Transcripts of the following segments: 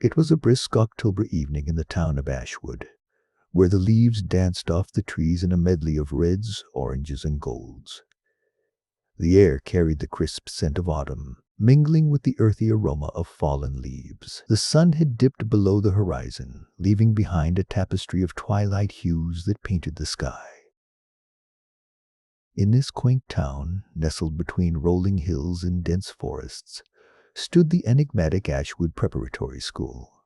It was a brisk October evening in the town of Ashwood, where the leaves danced off the trees in a medley of reds, oranges, and golds. The air carried the crisp scent of autumn, mingling with the earthy aroma of fallen leaves. The sun had dipped below the horizon, leaving behind a tapestry of twilight hues that painted the sky. In this quaint town, nestled between rolling hills and dense forests, stood the enigmatic Ashwood Preparatory School.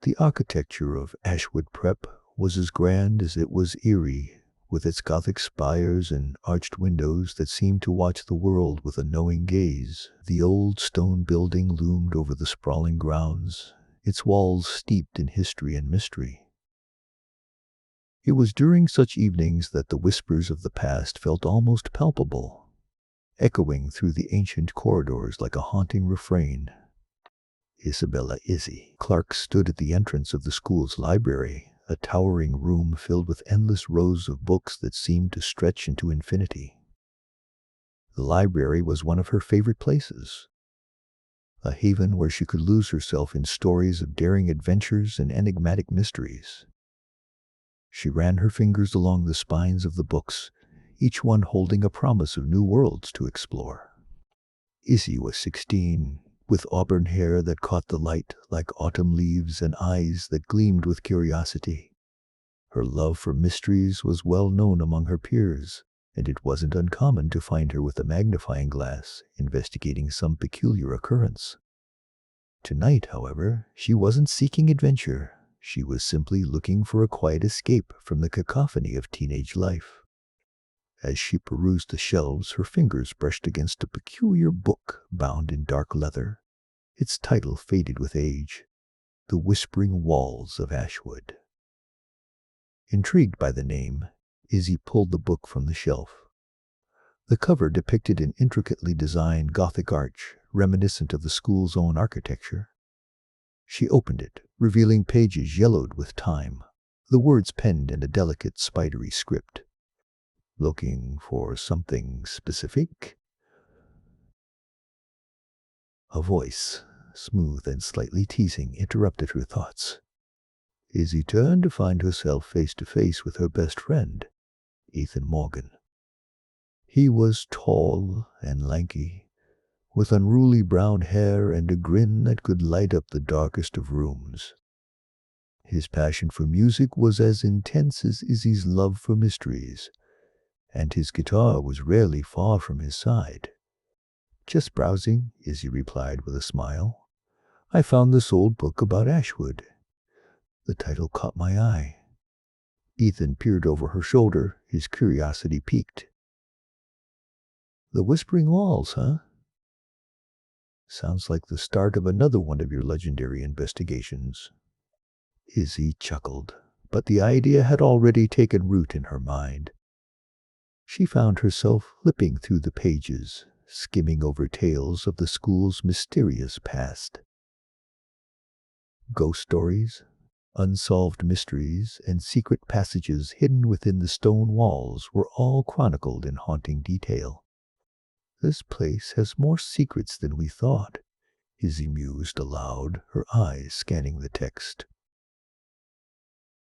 The architecture of Ashwood Prep was as grand as it was eerie, with its Gothic spires and arched windows that seemed to watch the world with a knowing gaze. The old stone building loomed over the sprawling grounds, its walls steeped in history and mystery. It was during such evenings that the whispers of the past felt almost palpable, echoing through the ancient corridors like a haunting refrain. Isabella Izzy Clark stood at the entrance of the school's library, a towering room filled with endless rows of books that seemed to stretch into infinity. The library was one of her favorite places, a haven where she could lose herself in stories of daring adventures and enigmatic mysteries. She ran her fingers along the spines of the books, each one holding a promise of new worlds to explore. Izzy was 16, with auburn hair that caught the light like autumn leaves and eyes that gleamed with curiosity. Her love for mysteries was well known among her peers, and it wasn't uncommon to find her with a magnifying glass investigating some peculiar occurrence. Tonight, however, she wasn't seeking adventure. She was simply looking for a quiet escape from the cacophony of teenage life. As she perused the shelves, her fingers brushed against a peculiar book bound in dark leather. Its title faded with age, The Whispering Walls of Ashwood. Intrigued by the name, Izzy pulled the book from the shelf. The cover depicted an intricately designed Gothic arch, reminiscent of the school's own architecture. She opened it, revealing pages yellowed with time, the words penned in a delicate, spidery script. Looking for something specific? A voice, smooth and slightly teasing, interrupted her thoughts. Izzy turned to find herself face to face with her best friend, Ethan Morgan. He was tall and lanky, with unruly brown hair and a grin that could light up the darkest of rooms. His passion for music was as intense as Izzy's love for mysteries, and his guitar was rarely far from his side. "Just browsing," Izzy replied with a smile. "I found this old book about Ashwood. The title caught my eye." Ethan peered over her shoulder, his curiosity piqued. "The Whispering Walls, huh? Sounds like the start of another one of your legendary investigations." Izzy chuckled, but the idea had already taken root in her mind. She found herself flipping through the pages, skimming over tales of the school's mysterious past. Ghost stories, unsolved mysteries, and secret passages hidden within the stone walls were all chronicled in haunting detail. "This place has more secrets than we thought," Izzy mused aloud, her eyes scanning the text.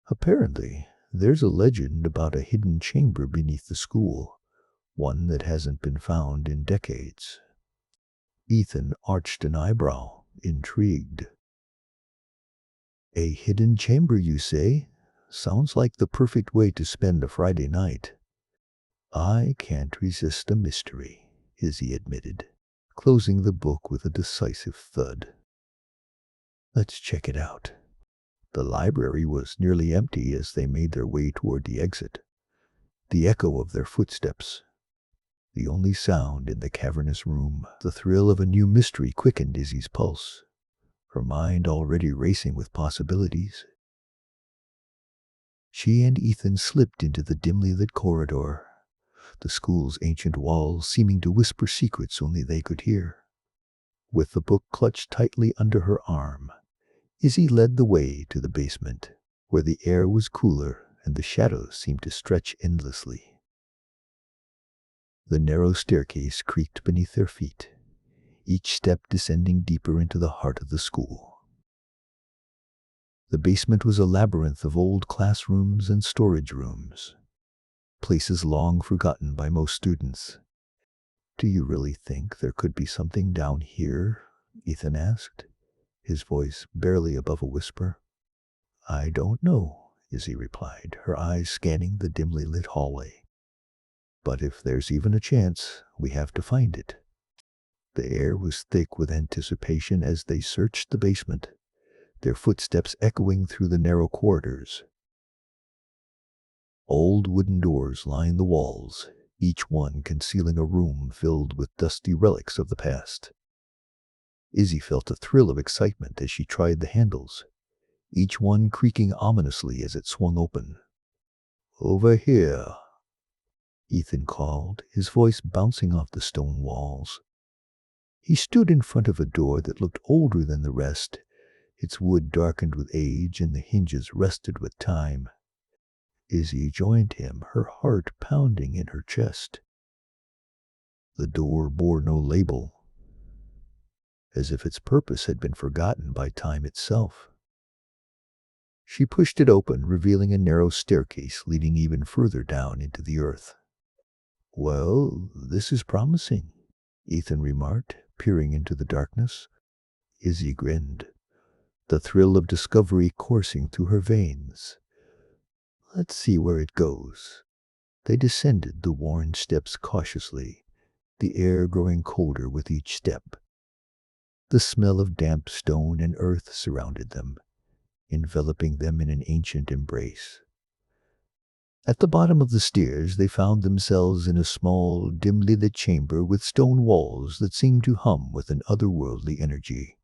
"Apparently, there's a legend about a hidden chamber beneath the school, one that hasn't been found in decades." Ethan arched an eyebrow, intrigued. "A hidden chamber, you say? Sounds like the perfect way to spend a Friday night." "I can't resist a mystery," Izzy admitted, closing the book with a decisive thud. "Let's check it out." The library was nearly empty as they made their way toward the exit. The echo of their footsteps, the only sound in the cavernous room. The thrill of a new mystery quickened Izzy's pulse, her mind already racing with possibilities. She and Ethan slipped into the dimly lit corridor, the school's ancient walls seeming to whisper secrets only they could hear. With the book clutched tightly under her arm, Izzy led the way to the basement, where the air was cooler and the shadows seemed to stretch endlessly. The narrow staircase creaked beneath their feet, each step descending deeper into the heart of the school. The basement was a labyrinth of old classrooms and storage rooms, places long forgotten by most students. "Do you really think there could be something down here?" Ethan asked, his voice barely above a whisper. "I don't know," Izzy replied, her eyes scanning the dimly lit hallway. "But if there's even a chance, we have to find it." The air was thick with anticipation as they searched the basement, their footsteps echoing through the narrow corridors. Old wooden doors lined the walls, each one concealing a room filled with dusty relics of the past. Izzy felt a thrill of excitement as she tried the handles, each one creaking ominously as it swung open. "Over here," Ethan called, his voice bouncing off the stone walls. He stood in front of a door that looked older than the rest, its wood darkened with age and the hinges rusted with time. Izzy joined him, her heart pounding in her chest. The door bore no label, as if its purpose had been forgotten by time itself. She pushed it open, revealing a narrow staircase leading even further down into the earth. "Well, this is promising," Ethan remarked, peering into the darkness. Izzy grinned, the thrill of discovery coursing through her veins. "Let's see where it goes." They descended the worn steps cautiously, the air growing colder with each step. The smell of damp stone and earth surrounded them, enveloping them in an ancient embrace. At the bottom of the stairs, they found themselves in a small, dimly lit chamber with stone walls that seemed to hum with an otherworldly energy.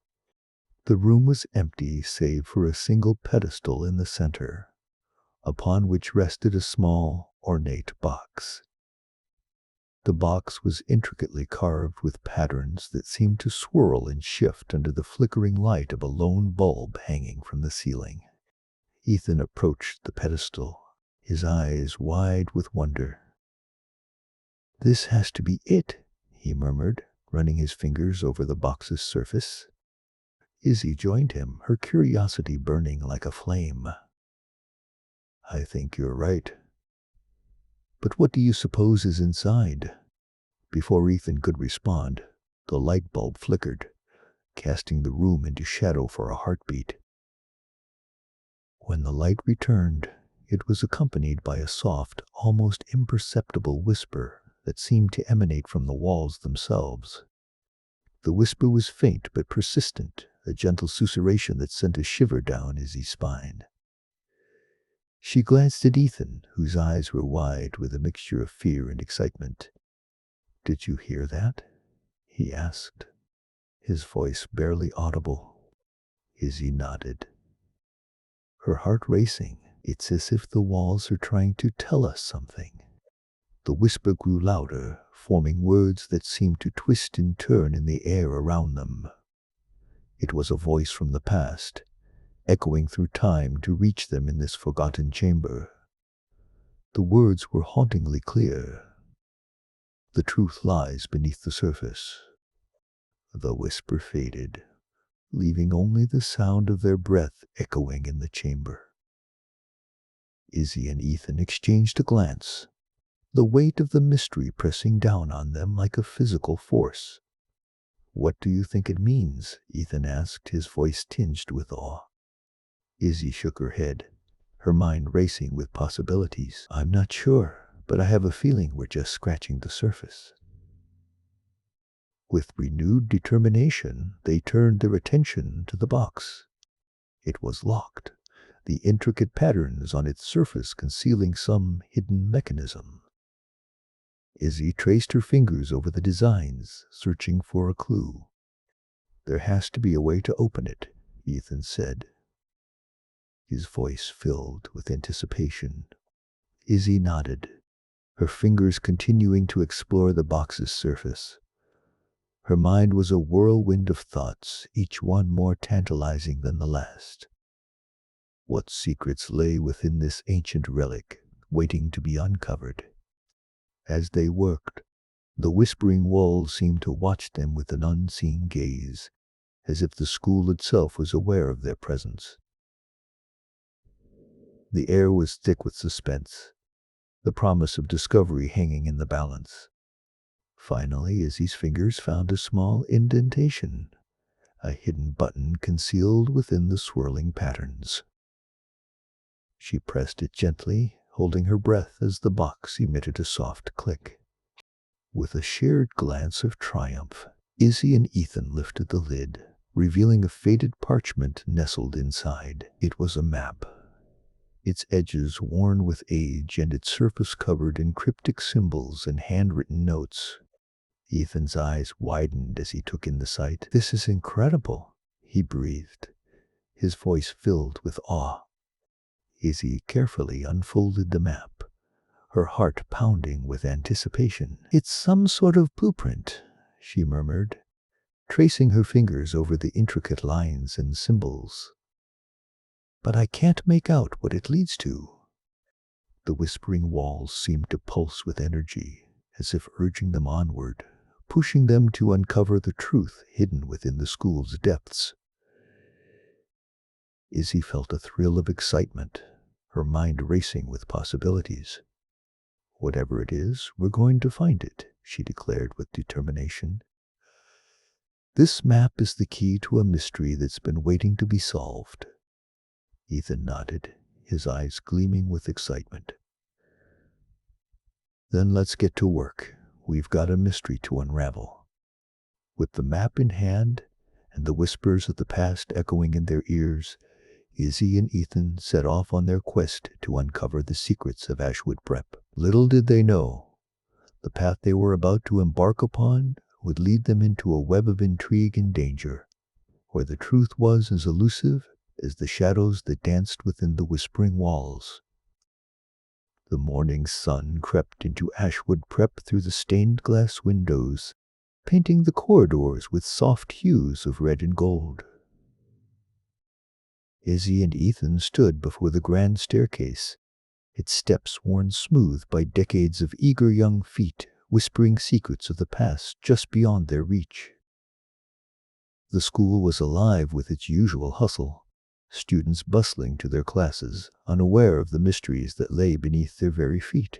The room was empty save for a single pedestal in the center, upon which rested a small, ornate box. The box was intricately carved with patterns that seemed to swirl and shift under the flickering light of a lone bulb hanging from the ceiling. Ethan approached the pedestal, his eyes wide with wonder. "This has to be it," he murmured, running his fingers over the box's surface. Izzy joined him, her curiosity burning like a flame. "I think you're right. But what do you suppose is inside?" Before Ethan could respond, the light bulb flickered, casting the room into shadow for a heartbeat. When the light returned, it was accompanied by a soft, almost imperceptible whisper that seemed to emanate from the walls themselves. The whisper was faint but persistent, a gentle susurration that sent a shiver down Izzy's spine. She glanced at Ethan, whose eyes were wide with a mixture of fear and excitement. "Did you hear that?" he asked, his voice barely audible. Izzy nodded, her heart racing. "It's as if the walls are trying to tell us something." The whisper grew louder, forming words that seemed to twist and turn in the air around them. It was a voice from the past, echoing through time to reach them in this forgotten chamber. The words were hauntingly clear. "The truth lies beneath the surface." The whisper faded, leaving only the sound of their breath echoing in the chamber. Izzy and Ethan exchanged a glance, the weight of the mystery pressing down on them like a physical force. "What do you think it means?" Ethan asked, his voice tinged with awe. Izzy shook her head, her mind racing with possibilities. "I'm not sure, but I have a feeling we're just scratching the surface." With renewed determination, they turned their attention to the box. It was locked, the intricate patterns on its surface concealing some hidden mechanism. Izzy traced her fingers over the designs, searching for a clue. "There has to be a way to open it," Ethan said, his voice filled with anticipation. Izzy nodded, her fingers continuing to explore the box's surface. Her mind was a whirlwind of thoughts, each one more tantalizing than the last. What secrets lay within this ancient relic, waiting to be uncovered? As they worked, the whispering walls seemed to watch them with an unseen gaze, as if the school itself was aware of their presence. The air was thick with suspense, the promise of discovery hanging in the balance. Finally, Izzy's fingers found a small indentation, a hidden button concealed within the swirling patterns. She pressed it gently, holding her breath as the box emitted a soft click. With a shared glance of triumph, Izzy and Ethan lifted the lid, revealing a faded parchment nestled inside. It was a map, its edges worn with age and its surface covered in cryptic symbols and handwritten notes. Ethan's eyes widened as he took in the sight. "This is incredible," he breathed, his voice filled with awe. Izzy carefully unfolded the map, her heart pounding with anticipation. "It's some sort of blueprint," she murmured, tracing her fingers over the intricate lines and symbols. "But I can't make out what it leads to." The whispering walls seemed to pulse with energy, as if urging them onward, pushing them to uncover the truth hidden within the school's depths. Izzy felt a thrill of excitement, her mind racing with possibilities. "Whatever it is, we're going to find it," she declared with determination. "This map is the key to a mystery that's been waiting to be solved." Ethan nodded, his eyes gleaming with excitement. "Then let's get to work. We've got a mystery to unravel." With the map in hand and the whispers of the past echoing in their ears, Izzy and Ethan set off on their quest to uncover the secrets of Ashwood Prep. Little did they know, the path they were about to embark upon would lead them into a web of intrigue and danger, where the truth was as elusive as the shadows that danced within the whispering walls. The morning sun crept into Ashwood Prep through the stained glass windows, painting the corridors with soft hues of red and gold. Izzy and Ethan stood before the grand staircase, its steps worn smooth by decades of eager young feet whispering secrets of the past just beyond their reach. The school was alive with its usual hustle, students bustling to their classes, unaware of the mysteries that lay beneath their very feet.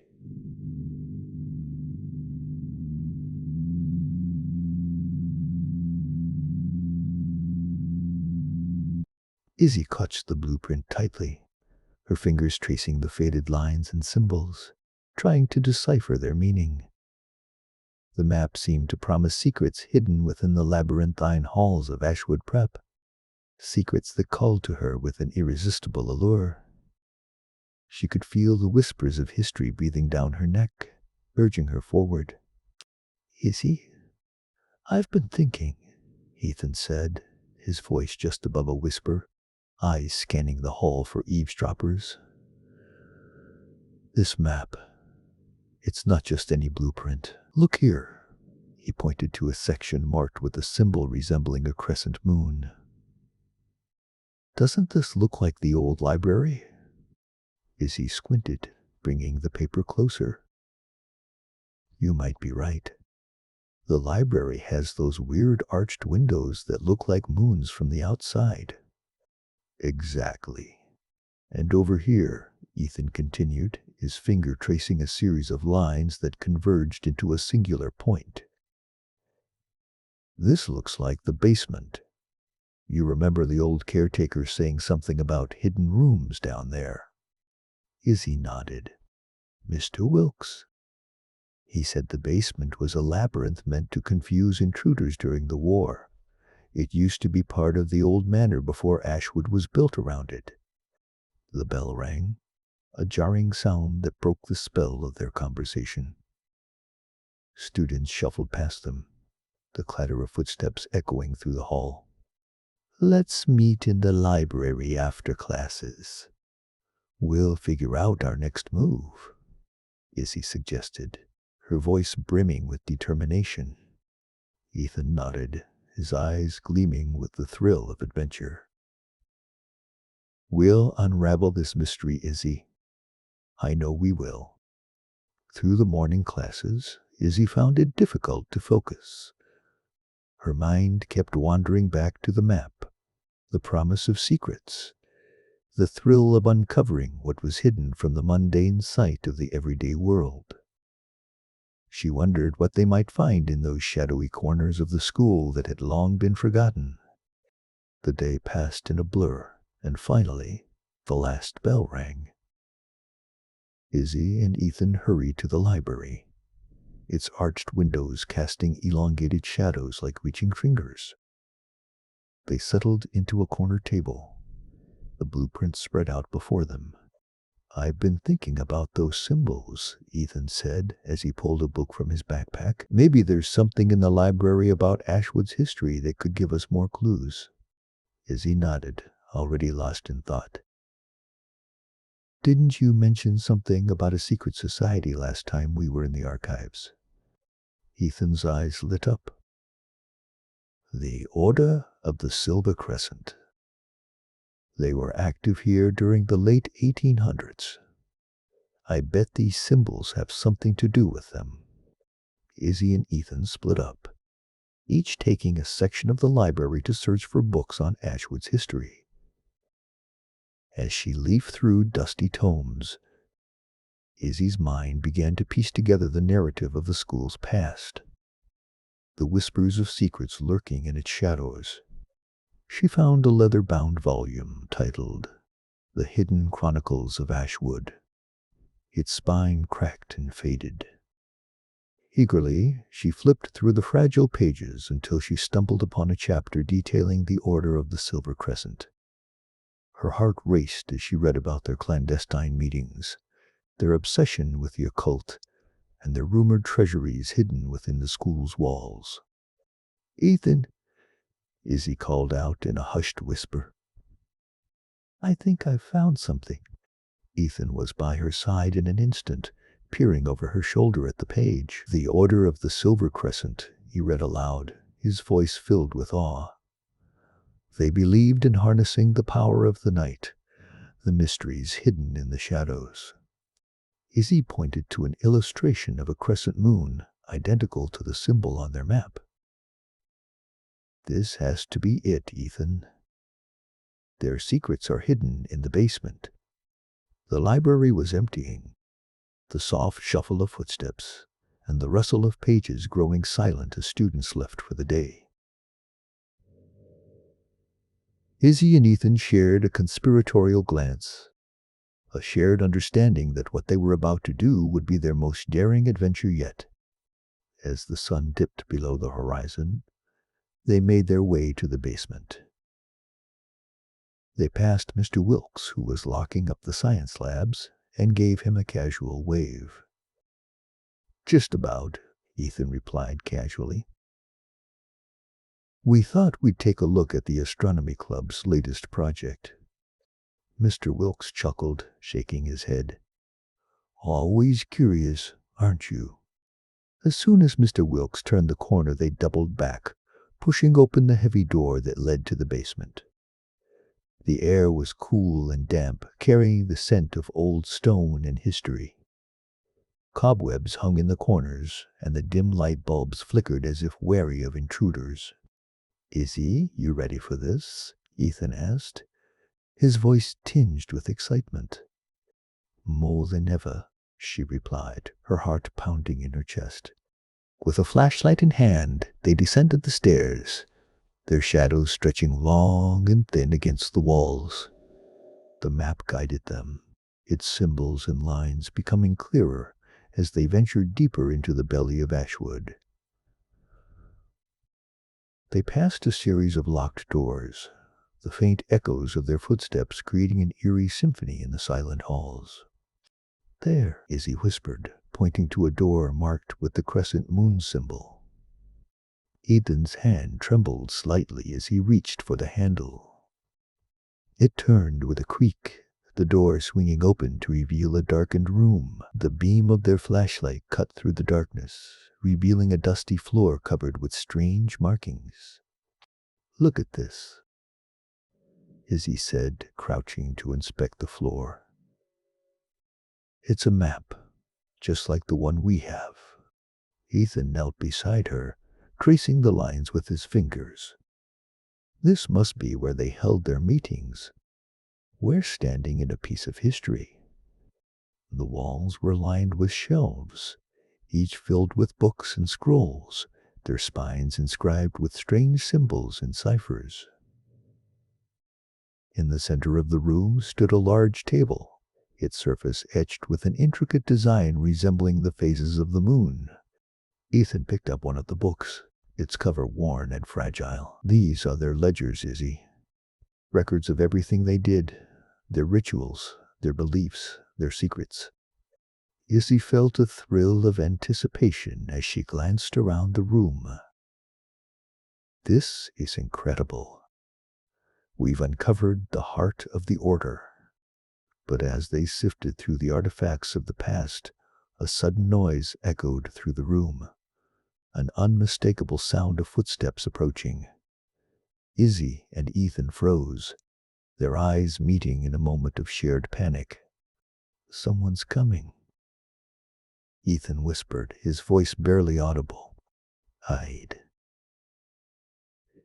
Izzy clutched the blueprint tightly, her fingers tracing the faded lines and symbols, trying to decipher their meaning. The map seemed to promise secrets hidden within the labyrinthine halls of Ashwood Prep, secrets that called to her with an irresistible allure. She could feel the whispers of history breathing down her neck, urging her forward. "Izzy, I've been thinking," Ethan said, his voice just above a whisper, eyes scanning the hall for eavesdroppers. "This map, it's not just any blueprint. Look here." He pointed to a section marked with a symbol resembling a crescent moon. "Doesn't this look like the old library?" Izzy squinted, bringing the paper closer. "You might be right. The library has those weird arched windows that look like moons from the outside." "Exactly. And over here," Ethan continued, his finger tracing a series of lines that converged into a singular point. "This looks like the basement. You remember the old caretaker saying something about hidden rooms down there?" Izzy nodded. "Mr. Wilkes. He said the basement was a labyrinth meant to confuse intruders during the war. It used to be part of the old manor before Ashwood was built around it." The bell rang, a jarring sound that broke the spell of their conversation. Students shuffled past them, the clatter of footsteps echoing through the hall. "Let's meet in the library after classes. We'll figure out our next move," Izzy suggested, her voice brimming with determination. Ethan nodded, his eyes gleaming with the thrill of adventure. "We'll unravel this mystery, Izzy. I know we will." Through the morning classes, Izzy found it difficult to focus. Her mind kept wandering back to the map, the promise of secrets, the thrill of uncovering what was hidden from the mundane sight of the everyday world. She wondered what they might find in those shadowy corners of the school that had long been forgotten. The day passed in a blur, and finally, the last bell rang. Izzy and Ethan hurried to the library, its arched windows casting elongated shadows like reaching fingers. They settled into a corner table, the blueprints spread out before them. "I've been thinking about those symbols," Ethan said as he pulled a book from his backpack. "Maybe there's something in the library about Ashwood's history that could give us more clues." Izzy nodded, already lost in thought. "Didn't you mention something about a secret society last time we were in the archives?" Ethan's eyes lit up. "The Order of the Silver Crescent. They were active here during the late 1800s. I bet these symbols have something to do with them." Izzy and Ethan split up, each taking a section of the library to search for books on Ashwood's history. As she leafed through dusty tomes, Izzy's mind began to piece together the narrative of the school's past, the whispers of secrets lurking in its shadows. She found a leather-bound volume titled The Hidden Chronicles of Ashwood, its spine cracked and faded. Eagerly, she flipped through the fragile pages until she stumbled upon a chapter detailing the Order of the Silver Crescent. Her heart raced as she read about their clandestine meetings, their obsession with the occult, and their rumored treasuries hidden within the school's walls. "Ethan," Izzy called out in a hushed whisper. "I think I've found something." Ethan was by her side in an instant, peering over her shoulder at the page. "The Order of the Silver Crescent," he read aloud, his voice filled with awe. "They believed in harnessing the power of the night, the mysteries hidden in the shadows." Izzy pointed to an illustration of a crescent moon, identical to the symbol on their map. "This has to be it, Ethan. Their secrets are hidden in the basement." The library was emptying, the soft shuffle of footsteps and the rustle of pages growing silent as students left for the day. Izzy and Ethan shared a conspiratorial glance, a shared understanding that what they were about to do would be their most daring adventure yet. As the sun dipped below the horizon, they made their way to the basement. They passed Mr. Wilkes, who was locking up the science labs, and gave him a casual wave. "Just about," Ethan replied casually. "We thought we'd take a look at the Astronomy Club's latest project." Mr. Wilkes chuckled, shaking his head. "Always curious, aren't you?" As soon as Mr. Wilkes turned the corner, they doubled back, pushing open the heavy door that led to the basement. The air was cool and damp, carrying the scent of old stone and history. Cobwebs hung in the corners, and the dim light bulbs flickered as if wary of intruders. "Izzy, you ready for this?" Ethan asked, his voice tinged with excitement. "More than ever," she replied, her heart pounding in her chest. With a flashlight in hand, they descended the stairs, their shadows stretching long and thin against the walls. The map guided them, its symbols and lines becoming clearer as they ventured deeper into the belly of Ashwood. They passed a series of locked doors, the faint echoes of their footsteps creating an eerie symphony in the silent halls. "There," Izzy whispered, pointing to a door marked with the crescent moon symbol. Ethan's hand trembled slightly as he reached for the handle. It turned with a creak, the door swinging open to reveal a darkened room. The beam of their flashlight cut through the darkness, revealing a dusty floor covered with strange markings. "Look at this," Izzy said, crouching to inspect the floor. "It's a map, just like the one we have." Ethan knelt beside her, tracing the lines with his fingers. "This must be where they held their meetings." We're standing in a piece of history. The walls were lined with shelves, each filled with books and scrolls, their spines inscribed with strange symbols and ciphers. In the center of the room stood a large table, its surface etched with an intricate design resembling the phases of the moon. Ethan picked up one of the books, its cover worn and fragile. These are their ledgers, Izzy. Records of everything they did, their rituals, their beliefs, their secrets. Izzy felt a thrill of anticipation as she glanced around the room. This is incredible. We've uncovered the heart of the Order. But as they sifted through the artifacts of the past, a sudden noise echoed through the room, an unmistakable sound of footsteps approaching. Izzy and Ethan froze, their eyes meeting in a moment of shared panic. "Someone's coming," Ethan whispered, his voice barely audible. "Hide,"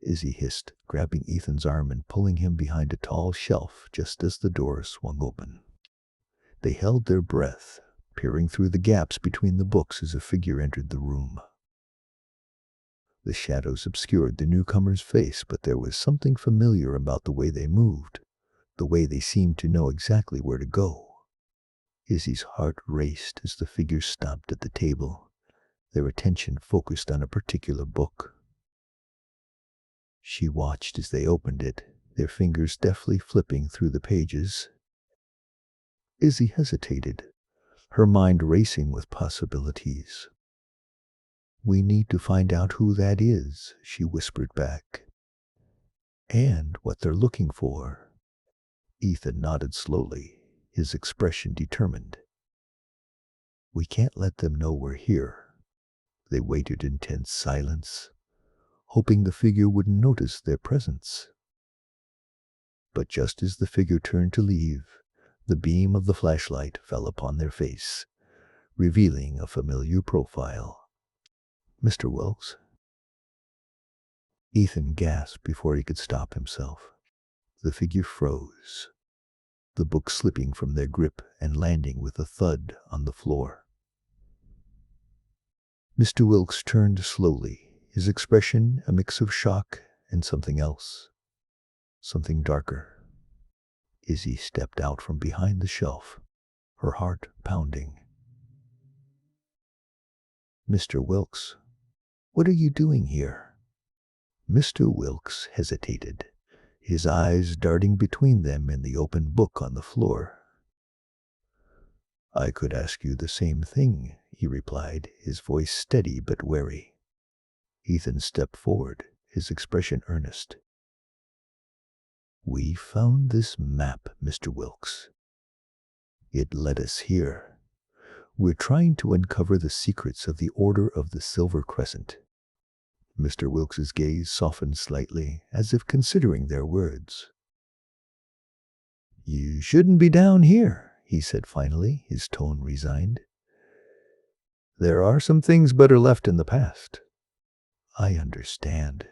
Izzy hissed, grabbing Ethan's arm and pulling him behind a tall shelf just as the door swung open. They held their breath, peering through the gaps between the books as a figure entered the room. The shadows obscured the newcomer's face, but there was something familiar about the way they moved, the way they seemed to know exactly where to go. Izzy's heart raced as the figures stopped at the table, their attention focused on a particular book. She watched as they opened it, their fingers deftly flipping through the pages. Izzy hesitated, her mind racing with possibilities. "We need to find out who that is," she whispered back. "And what they're looking for." Ethan nodded slowly, his expression determined. "We can't let them know we're here." They waited in tense silence, hoping the figure wouldn't notice their presence. But just as the figure turned to leave, the beam of the flashlight fell upon their face, revealing a familiar profile. "Mr. Wilkes?" Ethan gasped before he could stop himself. The figure froze, the book slipping from their grip and landing with a thud on the floor. Mr. Wilkes turned slowly, his expression a mix of shock and something else, something darker. Izzy stepped out from behind the shelf, her heart pounding. "Mr. Wilkes, what are you doing here?" Mr. Wilkes hesitated, his eyes darting between them and the open book on the floor. "I could ask you the same thing," he replied, his voice steady but wary. Ethan stepped forward, his expression earnest. "We found this map, Mr. Wilkes. It led us here. We're trying to uncover the secrets of the Order of the Silver Crescent." Mr. Wilkes's gaze softened slightly, as if considering their words. "You shouldn't be down here," he said finally, his tone resigned. "There are some things better left in the past." "I understand,"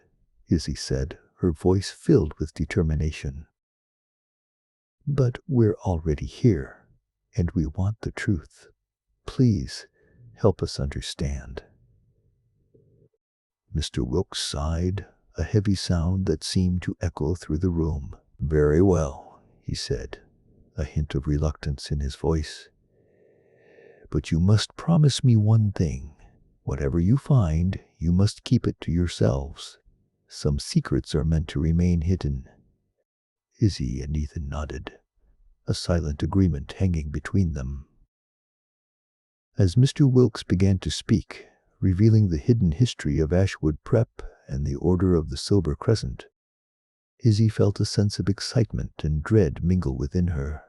Izzy said, her voice filled with determination. "But we're already here, and we want the truth. Please, help us understand." Mr. Wilkes sighed, a heavy sound that seemed to echo through the room. "Very well," he said, a hint of reluctance in his voice. "But you must promise me one thing. Whatever you find, you must keep it to yourselves. Some secrets are meant to remain hidden." Izzy and Ethan nodded, a silent agreement hanging between them. As Mr. Wilkes began to speak, revealing the hidden history of Ashwood Prep and the Order of the Silver Crescent, Izzy felt a sense of excitement and dread mingle within her.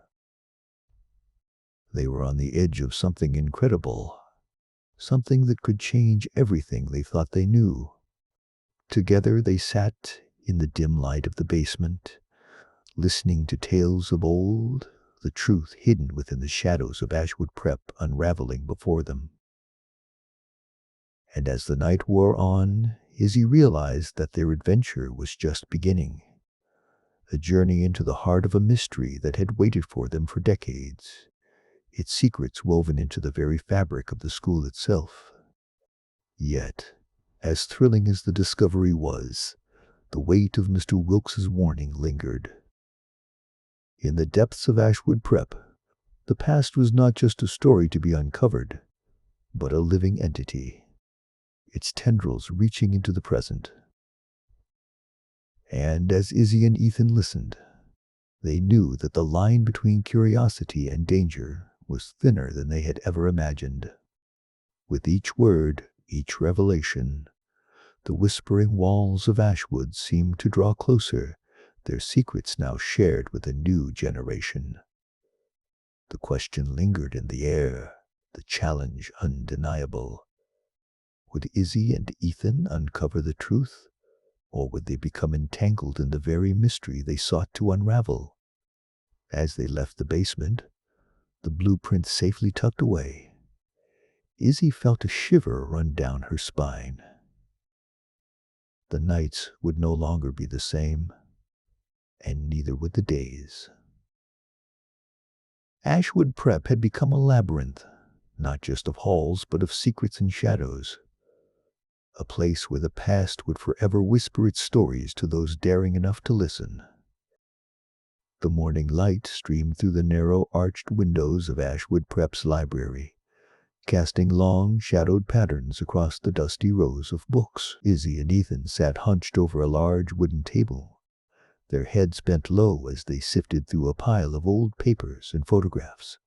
They were on the edge of something incredible, something that could change everything they thought they knew. Together they sat in the dim light of the basement, listening to tales of old, the truth hidden within the shadows of Ashwood Prep unraveling before them. And as the night wore on, Izzy realized that their adventure was just beginning. a journey into the heart of a mystery that had waited for them for decades, its secrets woven into the very fabric of the school itself. Yet, as thrilling as the discovery was, the weight of Mr. Wilkes's warning lingered. In the depths of Ashwood Prep, the past was not just a story to be uncovered, but a living entity, its tendrils reaching into the present. And as Izzy and Ethan listened, they knew that the line between curiosity and danger was thinner than they had ever imagined. With each word, each revelation, the whispering walls of Ashwood seemed to draw closer, their secrets now shared with a new generation. The question lingered in the air, the challenge undeniable. Would Izzy and Ethan uncover the truth, or would they become entangled in the very mystery they sought to unravel? As they left the basement, the blueprint safely tucked away, Izzy felt a shiver run down her spine. The nights would no longer be the same, and neither would the days. Ashwood Prep had become a labyrinth, not just of halls, but of secrets and shadows. A place where the past would forever whisper its stories to those daring enough to listen. The morning light streamed through the narrow arched windows of Ashwood Prep's library, casting long, shadowed patterns across the dusty rows of books. Izzy and Ethan sat hunched over a large wooden table, their heads bent low as they sifted through a pile of old papers and photographs.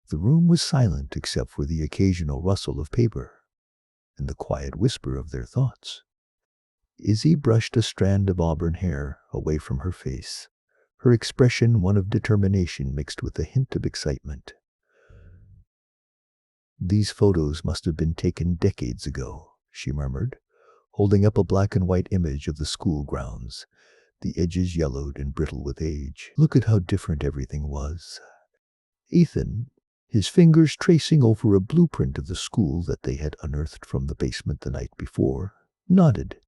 The room was silent except for the occasional rustle of paper and the quiet whisper of their thoughts. Izzy brushed a strand of auburn hair away from her face, her expression one of determination mixed with a hint of excitement. "These photos must have been taken decades ago," she murmured, holding up a black and white image of the school grounds, the edges yellowed and brittle with age. "Look at how different everything was." Ethan, his fingers tracing over a blueprint of the school that they had unearthed from the basement the night before, nodded.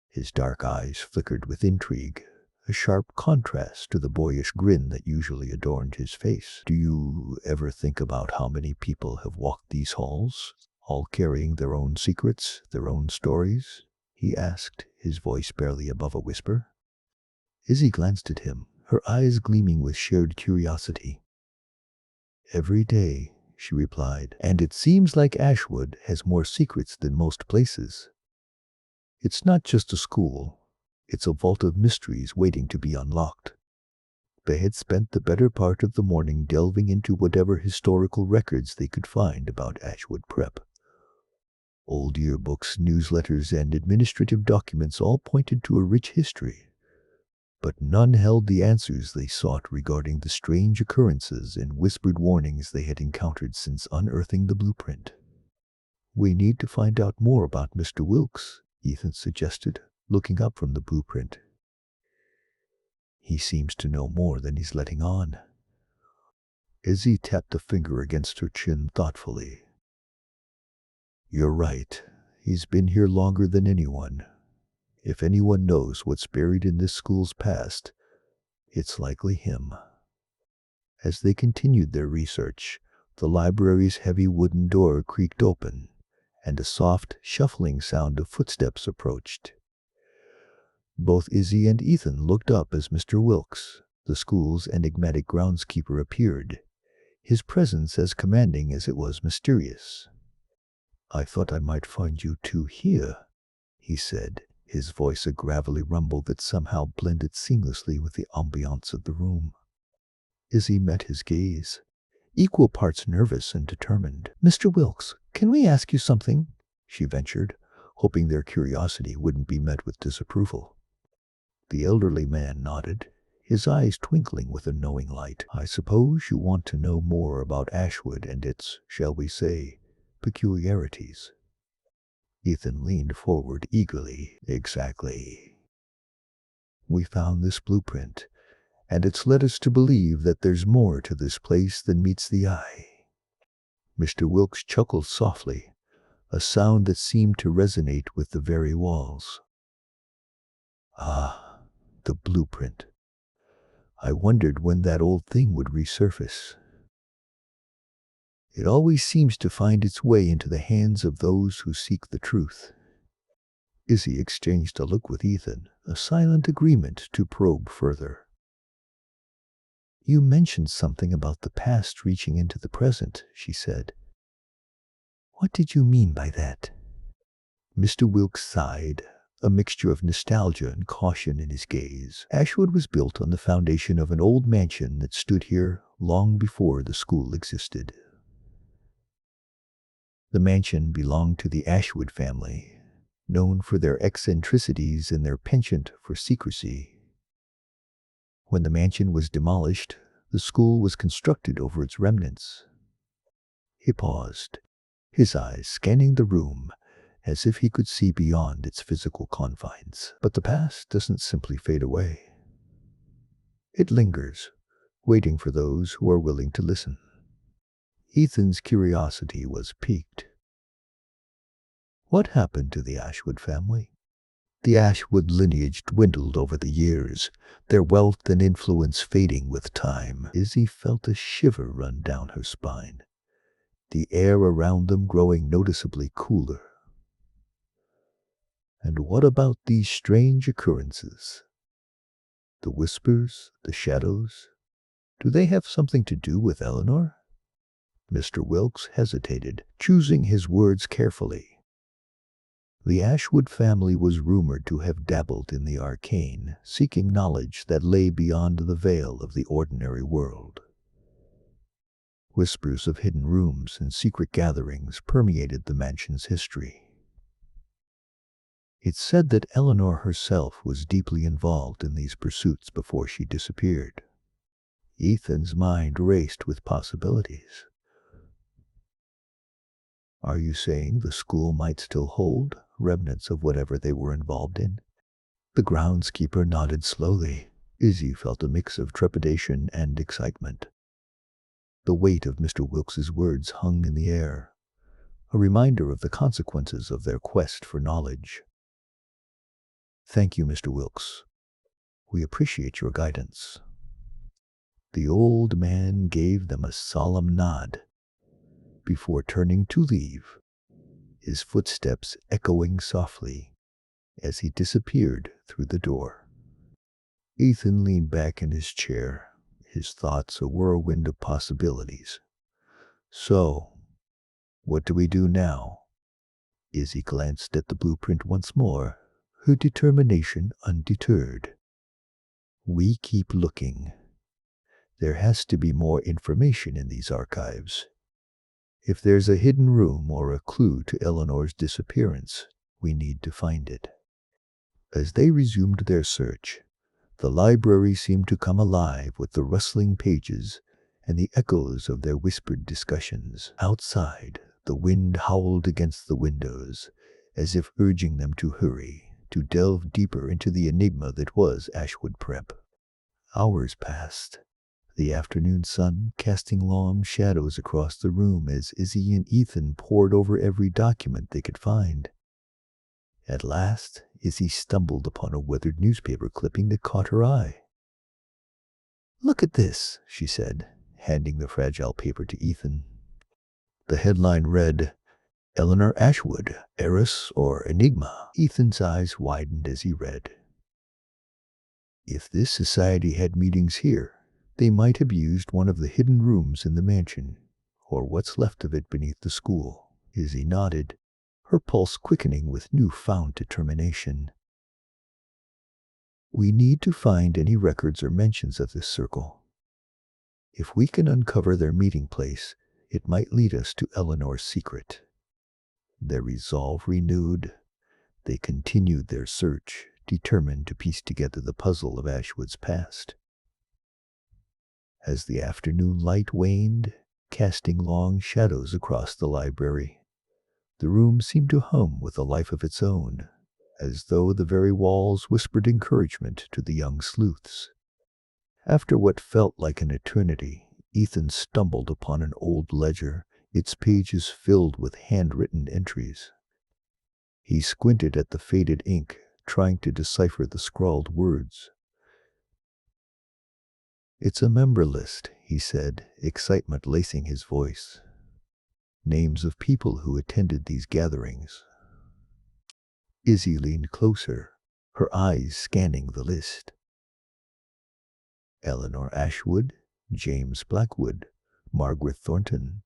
His dark eyes flickered with intrigue, a sharp contrast to the boyish grin that usually adorned his face. "Do you ever think about how many people have walked these halls, all carrying their own secrets, their own stories?" he asked, his voice barely above a whisper. Izzy glanced at him, her eyes gleaming with shared curiosity. "Every day," she replied, "and it seems like Ashwood has more secrets than most places. It's not just a school, it's a vault of mysteries waiting to be unlocked." They had spent the better part of the morning delving into whatever historical records they could find about Ashwood Prep. Old yearbooks, newsletters, and administrative documents all pointed to a rich history, but none held the answers they sought regarding the strange occurrences and whispered warnings they had encountered since unearthing the blueprint. "We need to find out more about Mr. Wilkes," Ethan suggested, looking up from the blueprint. "He seems to know more than he's letting on." Izzy tapped a finger against her chin thoughtfully. "You're right. He's been here longer than anyone. If anyone knows what's buried in this school's past, it's likely him." As they continued their research, the library's heavy wooden door creaked open, and a soft, shuffling sound of footsteps approached. Both Izzy and Ethan looked up as Mr. Wilkes, the school's enigmatic groundskeeper, appeared, his presence as commanding as it was mysterious. "I thought I might find you two here," he said, his voice a gravelly rumble that somehow blended seamlessly with the ambiance of the room. Izzy met his gaze, equal parts nervous and determined. "Mr. Wilkes, can we ask you something?" she ventured, hoping their curiosity wouldn't be met with disapproval. The elderly man nodded, his eyes twinkling with a knowing light. "I suppose you want to know more about Ashwood and its, shall we say, peculiarities." Ethan leaned forward eagerly. "Exactly. We found this blueprint, and it's led us to believe that there's more to this place than meets the eye." Mr. Wilkes chuckled softly, a sound that seemed to resonate with the very walls. "Ah, the blueprint. I wondered when that old thing would resurface. It always seems to find its way into the hands of those who seek the truth. Izzy exchanged a look with Ethan, a silent agreement to probe further. You mentioned something about the past reaching into the present, she said. What did you mean by that? Mr. Wilkes sighed, a mixture of nostalgia and caution in his gaze. Ashwood was built on the foundation of an old mansion that stood here long before the school existed. The mansion belonged to the Ashwood family, known for their eccentricities and their penchant for secrecy. When the mansion was demolished, the school was constructed over its remnants. He paused, his eyes scanning the room as if he could see beyond its physical confines. But the past doesn't simply fade away. It lingers, waiting for those who are willing to listen. Ethan's curiosity was piqued. What happened to the Ashwood family? The Ashwood lineage dwindled over the years, their wealth and influence fading with time. Izzy felt a shiver run down her spine, the air around them growing noticeably cooler. And what about these strange occurrences? The whispers, the shadows, do they have something to do with Eleanor? Mr. Wilkes hesitated, choosing his words carefully. The Ashwood family was rumored to have dabbled in the arcane, seeking knowledge that lay beyond the veil of the ordinary world. Whispers of hidden rooms and secret gatherings permeated the mansion's history. It's said that Eleanor herself was deeply involved in these pursuits before she disappeared. Ethan's mind raced with possibilities. Are you saying the school might still hold remnants of whatever they were involved in? The groundskeeper nodded slowly. Izzy felt a mix of trepidation and excitement. The weight of Mr. Wilkes's words hung in the air, a reminder of the consequences of their quest for knowledge. Thank you, Mr. Wilkes. We appreciate your guidance. The old man gave them a solemn nod before turning to leave, his footsteps echoing softly as he disappeared through the door. Ethan leaned back in his chair, his thoughts a whirlwind of possibilities. So, what do we do now? Izzy glanced at the blueprint once more, her determination undeterred. We keep looking. There has to be more information in these archives. If there's a hidden room or a clue to Eleanor's disappearance, we need to find it. As they resumed their search, the library seemed to come alive with the rustling pages and the echoes of their whispered discussions. Outside, the wind howled against the windows, as if urging them to hurry, to delve deeper into the enigma that was Ashwood Prep. Hours passed, the afternoon sun casting long shadows across the room as Izzy and Ethan pored over every document they could find. At last, Izzy stumbled upon a weathered newspaper clipping that caught her eye. Look at this, she said, handing the fragile paper to Ethan. The headline read, Eleanor Ashwood, Heiress or Enigma. Ethan's eyes widened as he read. If this society had meetings here, they might have used one of the hidden rooms in the mansion, or what's left of it beneath the school. Izzy nodded, her pulse quickening with newfound determination. We need to find any records or mentions of this circle. If we can uncover their meeting place, it might lead us to Eleanor's secret. Their resolve renewed, they continued their search, determined to piece together the puzzle of Ashwood's past. As the afternoon light waned, casting long shadows across the library, the room seemed to hum with a life of its own, as though the very walls whispered encouragement to the young sleuths. After what felt like an eternity, Ethan stumbled upon an old ledger, its pages filled with handwritten entries. He squinted at the faded ink, trying to decipher the scrawled words. It's a member list, he said, excitement lacing his voice. Names of people who attended these gatherings. Izzy leaned closer, her eyes scanning the list. Eleanor Ashwood, James Blackwood, Margaret Thornton.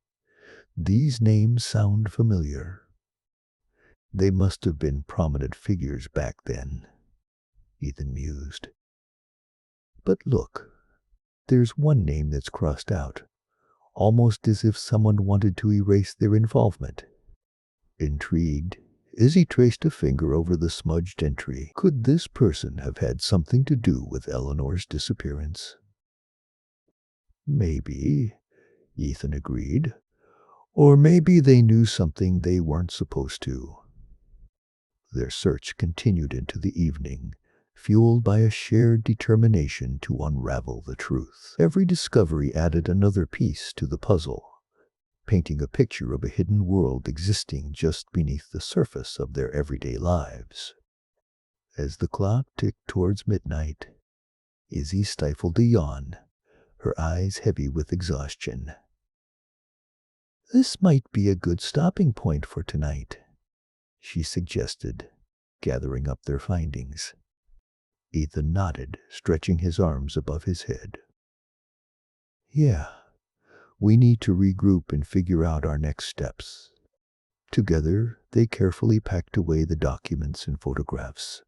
These names sound familiar. They must have been prominent figures back then, Ethan mused. But look, there's one name that's crossed out, almost as if someone wanted to erase their involvement. Intrigued, Izzy traced a finger over the smudged entry. Could this person have had something to do with Eleanor's disappearance? Maybe, Ethan agreed. Or maybe they knew something they weren't supposed to. Their search continued into the evening, fueled by a shared determination to unravel the truth. Every discovery added another piece to the puzzle, painting a picture of a hidden world existing just beneath the surface of their everyday lives. As the clock ticked towards midnight, Izzy stifled a yawn, her eyes heavy with exhaustion. This might be a good stopping point for tonight, she suggested, gathering up their findings. Ethan nodded, stretching his arms above his head. Yeah, we need to regroup and figure out our next steps. Together, they carefully packed away the documents and photographs,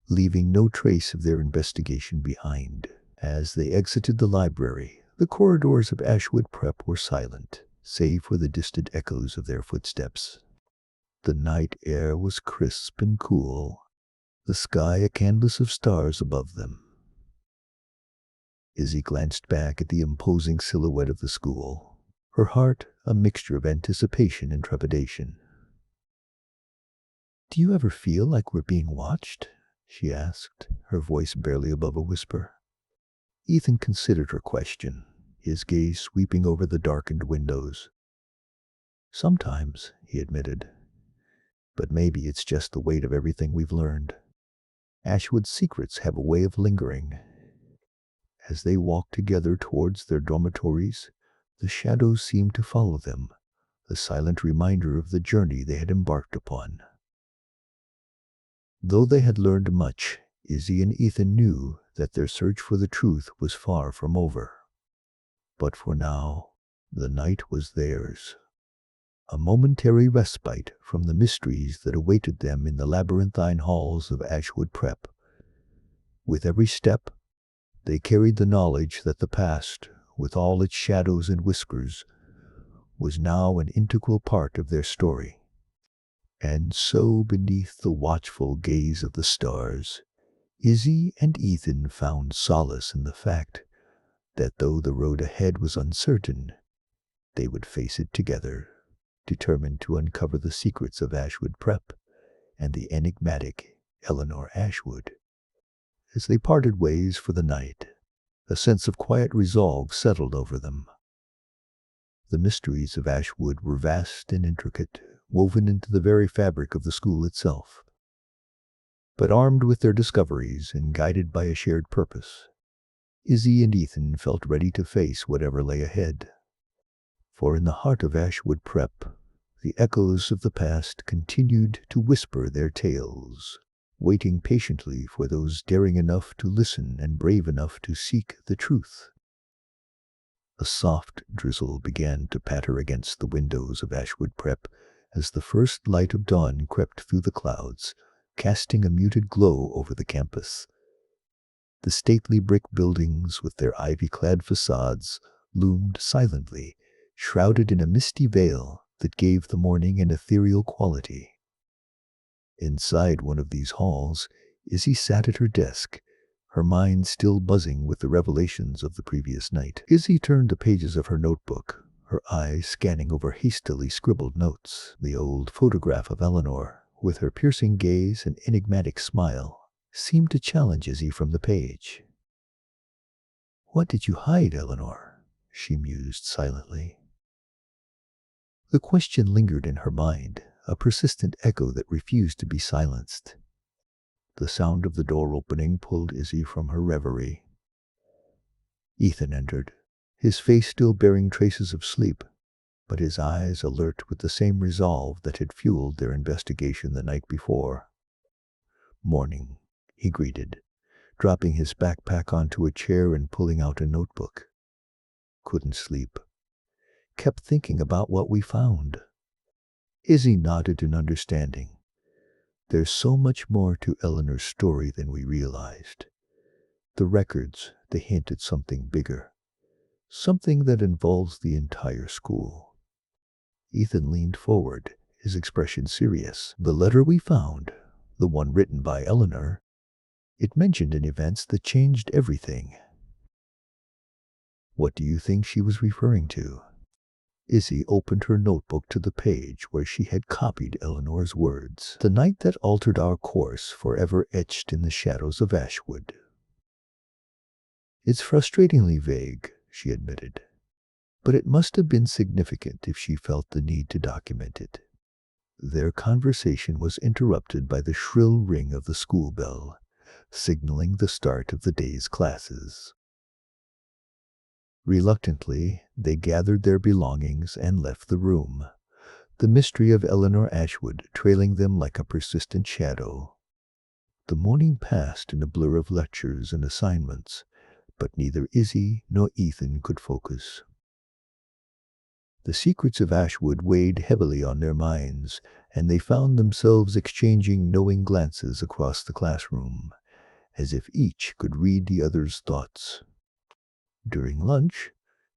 leaving no trace of their investigation behind. As they exited the library, the corridors of Ashwood Prep were silent, save for the distant echoes of their footsteps. The night air was crisp and cool, the sky a canvas of stars above them. Izzy glanced back at the imposing silhouette of the school, her heart a mixture of anticipation and trepidation. Do you ever feel like we're being watched? She asked, her voice barely above a whisper. Ethan considered her question, his gaze sweeping over the darkened windows. Sometimes, he admitted, but maybe it's just the weight of everything we've learned. Ashwood's secrets have a way of lingering. As they walked together towards their dormitories, the shadows seemed to follow them, a silent reminder of the journey they had embarked upon. Though they had learned much, Izzy and Ethan knew that their search for the truth was far from over. But for now, the night was theirs. A momentary respite from the mysteries that awaited them in the labyrinthine halls of Ashwood Prep. With every step, they carried the knowledge that the past, with all its shadows and whiskers, was now an integral part of their story. And so, beneath the watchful gaze of the stars, Izzy and Ethan found solace in the fact that though the road ahead was uncertain, they would face it together, determined to uncover the secrets of Ashwood Prep and the enigmatic Eleanor Ashwood. As they parted ways for the night, a sense of quiet resolve settled over them. The mysteries of Ashwood were vast and intricate, woven into the very fabric of the school itself. But armed with their discoveries and guided by a shared purpose, Izzy and Ethan felt ready to face whatever lay ahead. For in the heart of Ashwood Prep, the echoes of the past continued to whisper their tales, waiting patiently for those daring enough to listen and brave enough to seek the truth. A soft drizzle began to patter against the windows of Ashwood Prep as the first light of dawn crept through the clouds, casting a muted glow over the campus. The stately brick buildings with their ivy-clad facades loomed silently, shrouded in a misty veil that gave the morning an ethereal quality. Inside one of these halls, Izzy sat at her desk, her mind still buzzing with the revelations of the previous night. Izzy turned the pages of her notebook, her eyes scanning over hastily scribbled notes. The old photograph of Eleanor, with her piercing gaze and enigmatic smile, seemed to challenge Izzy from the page. What did you hide, Eleanor? She mused silently. The question lingered in her mind, a persistent echo that refused to be silenced. The sound of the door opening pulled Izzy from her reverie. Ethan entered, his face still bearing traces of sleep, but his eyes alert with the same resolve that had fueled their investigation the night before. "Morning," he greeted, dropping his backpack onto a chair and pulling out a notebook. "Couldn't sleep. Kept thinking about what we found." Izzy nodded in understanding. "There's so much more to Eleanor's story than we realized. The records, they hint at something bigger. Something that involves the entire school." Ethan leaned forward, his expression serious. "The letter we found, the one written by Eleanor, it mentioned an event that changed everything." "What do you think she was referring to?" Izzy opened her notebook to the page where she had copied Eleanor's words. "The night that altered our course, forever etched in the shadows of Ashwood." "It's frustratingly vague," she admitted, "but it must have been significant if she felt the need to document it." Their conversation was interrupted by the shrill ring of the school bell, signaling the start of the day's classes. Reluctantly, they gathered their belongings and left the room, the mystery of Eleanor Ashwood trailing them like a persistent shadow. The morning passed in a blur of lectures and assignments, but neither Izzy nor Ethan could focus. The secrets of Ashwood weighed heavily on their minds, and they found themselves exchanging knowing glances across the classroom, as if each could read the other's thoughts. During lunch,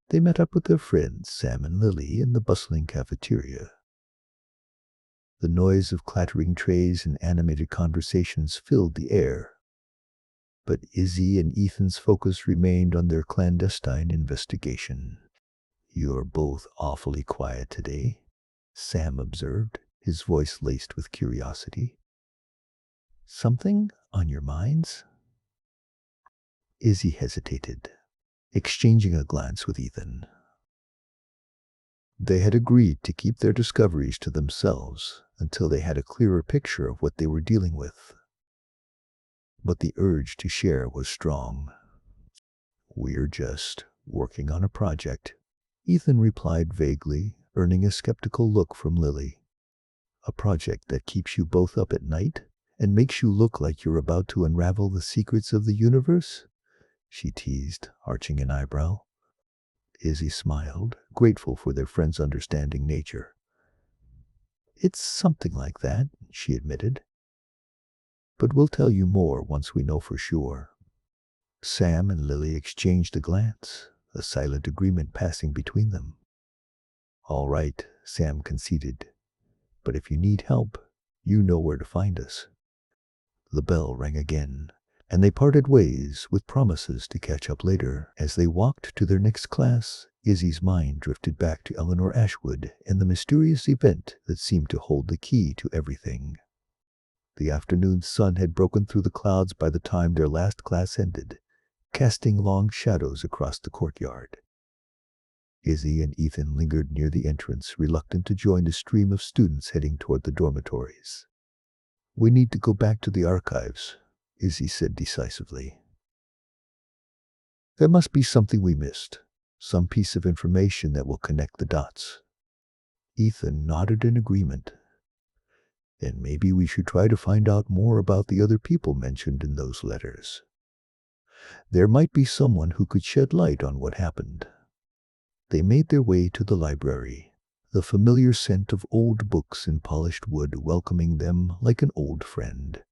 they met up with their friends Sam and Lily in the bustling cafeteria. The noise of clattering trays and animated conversations filled the air, but Izzy and Ethan's focus remained on their clandestine investigation. "You're both awfully quiet today," Sam observed, his voice laced with curiosity. "Something on your minds?" Izzy hesitated, exchanging a glance with Ethan. They had agreed to keep their discoveries to themselves until they had a clearer picture of what they were dealing with. But the urge to share was strong. "We're just working on a project," Ethan replied vaguely, earning a skeptical look from Lily. "A project that keeps you both up at night and makes you look like you're about to unravel the secrets of the universe?" she teased, arching an eyebrow. Izzy smiled, grateful for their friend's understanding nature. "It's something like that," she admitted. "But we'll tell you more once we know for sure." Sam and Lily exchanged a glance, a silent agreement passing between them. "All right," Sam conceded. "But if you need help, you know where to find us." The bell rang again, and they parted ways with promises to catch up later. As they walked to their next class, Izzy's mind drifted back to Eleanor Ashwood and the mysterious event that seemed to hold the key to everything. The afternoon sun had broken through the clouds by the time their last class ended, casting long shadows across the courtyard. Izzy and Ethan lingered near the entrance, reluctant to join the stream of students heading toward the dormitories. "We need to go back to the archives," Izzy said decisively. "There must be something we missed, some piece of information that will connect the dots." Ethan nodded in agreement. "Then maybe we should try to find out more about the other people mentioned in those letters. There might be someone who could shed light on what happened." They made their way to the library, the familiar scent of old books and polished wood welcoming them like an old friend.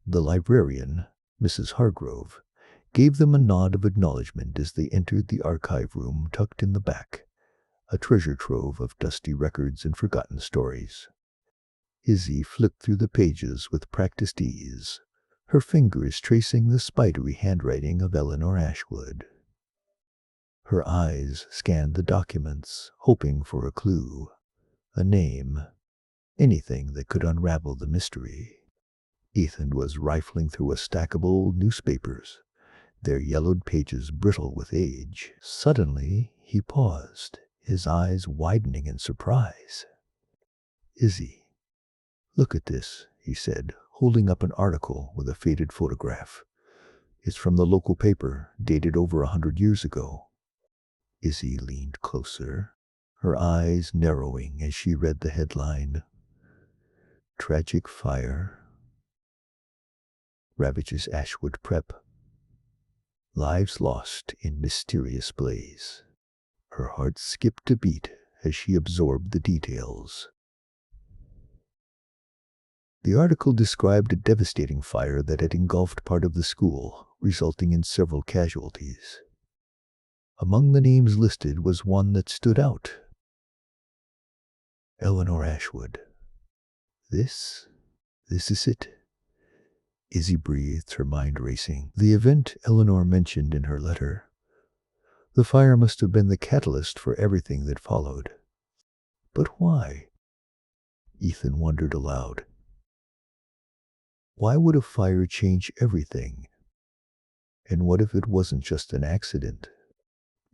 The librarian, Mrs. Hargrove, gave them a nod of acknowledgement as they entered the archive room tucked in the back, a treasure trove of dusty records and forgotten stories. Izzy flipped through the pages with practiced ease, her fingers tracing the spidery handwriting of Eleanor Ashwood. Her eyes scanned the documents, hoping for a clue, a name, anything that could unravel the mystery. Ethan was rifling through a stack of old newspapers, their yellowed pages brittle with age. Suddenly, he paused, his eyes widening in surprise. "Izzy, look at this," he said, holding up an article with a faded photograph. It's from the local paper, dated over 100 years ago. Izzy leaned closer, her eyes narrowing as she read the headline. Tragic fire ravages Ashwood Prep. Lives lost in mysterious blaze. Her heart skipped a beat as she absorbed the details. The article described a devastating fire that had engulfed part of the school, resulting in several casualties. Among the names listed was one that stood out. Eleanor Ashwood. This is it. Izzy breathed, her mind racing. The event Eleanor mentioned in her letter. The fire must have been the catalyst for everything that followed. But why? Ethan wondered aloud. Why would a fire change everything? And what if it wasn't just an accident?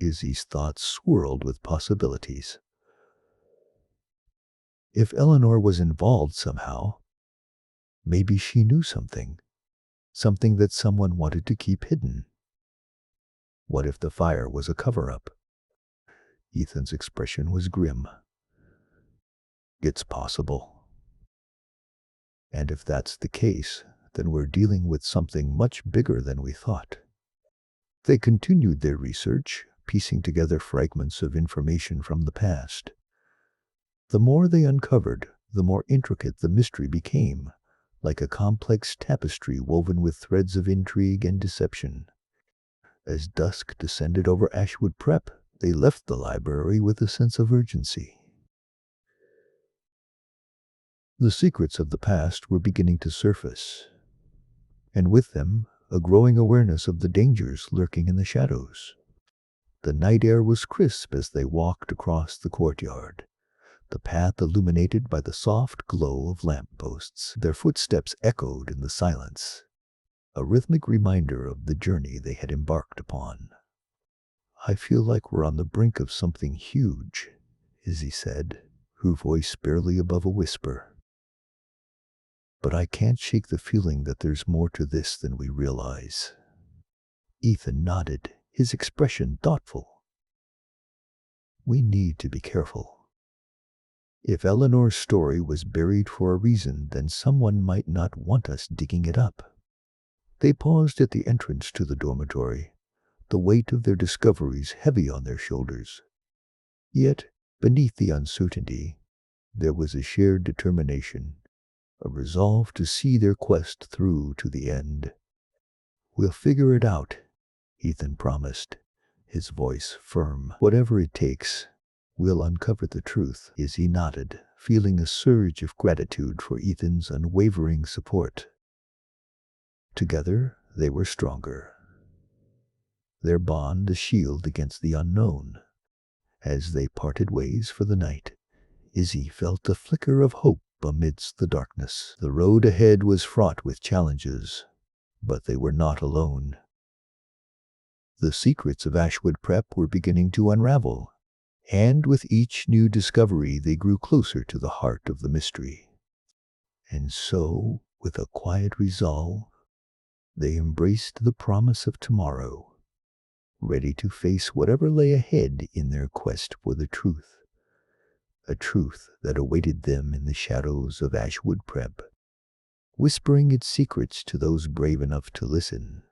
Izzy's thoughts swirled with possibilities. If Eleanor was involved somehow, maybe she knew something that someone wanted to keep hidden. What if the fire was a cover-up? Ethan's expression was grim. It's possible. And if that's the case, then we're dealing with something much bigger than we thought. They continued their research, piecing together fragments of information from the past. The more they uncovered, the more intricate the mystery became, like a complex tapestry woven with threads of intrigue and deception. As dusk descended over Ashwood Prep, they left the library with a sense of urgency. The secrets of the past were beginning to surface, and with them, a growing awareness of the dangers lurking in the shadows. The night air was crisp as they walked across the courtyard, the path illuminated by the soft glow of lampposts. Their footsteps echoed in the silence, a rhythmic reminder of the journey they had embarked upon. I feel like we're on the brink of something huge, Izzy said, her voice barely above a whisper. But I can't shake the feeling that there's more to this than we realize. Ethan nodded, his expression thoughtful. We need to be careful. If Eleanor's story was buried for a reason, then someone might not want us digging it up. They paused at the entrance to the dormitory, the weight of their discoveries heavy on their shoulders. Yet, beneath the uncertainty, there was a shared determination, a resolve to see their quest through to the end. We'll figure it out, Ethan promised, his voice firm. Whatever it takes, we'll uncover the truth. Izzy nodded, feeling a surge of gratitude for Ethan's unwavering support. Together, they were stronger, their bond a shield against the unknown. As they parted ways for the night, Izzy felt a flicker of hope amidst the darkness. The road ahead was fraught with challenges, but they were not alone. The secrets of Ashwood Prep were beginning to unravel, and with each new discovery they grew closer to the heart of the mystery. And so, with a quiet resolve, they embraced the promise of tomorrow, ready to face whatever lay ahead in their quest for the truth. A truth that awaited them in the shadows of Ashwood Prep, whispering its secrets to those brave enough to listen.